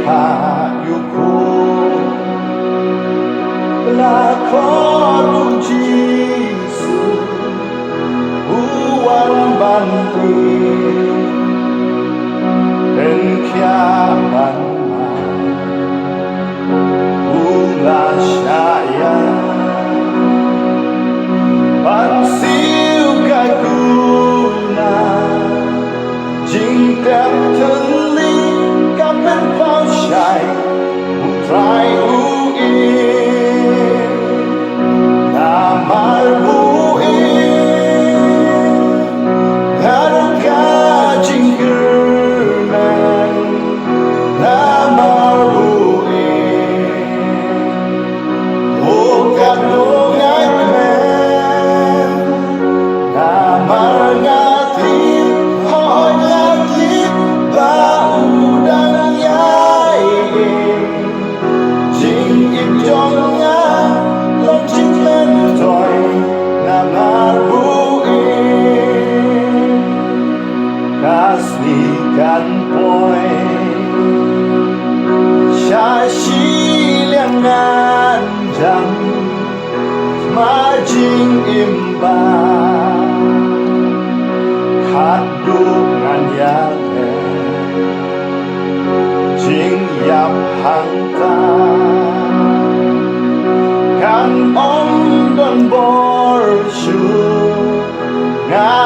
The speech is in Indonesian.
payuku lakon Yesus uang banting dan kiaman ulah saya pansiu kaguna jing tep teli kapan kau syai try namar bui harga jinggernan namar bui okat dongai kmen namar ngati hoi ngati bau dan yai jing im jongnya long jing men toy namar bui kasihkan poi syashi liangan jam majing imba kadungan yang jing yap hangta kan om don bor shu nga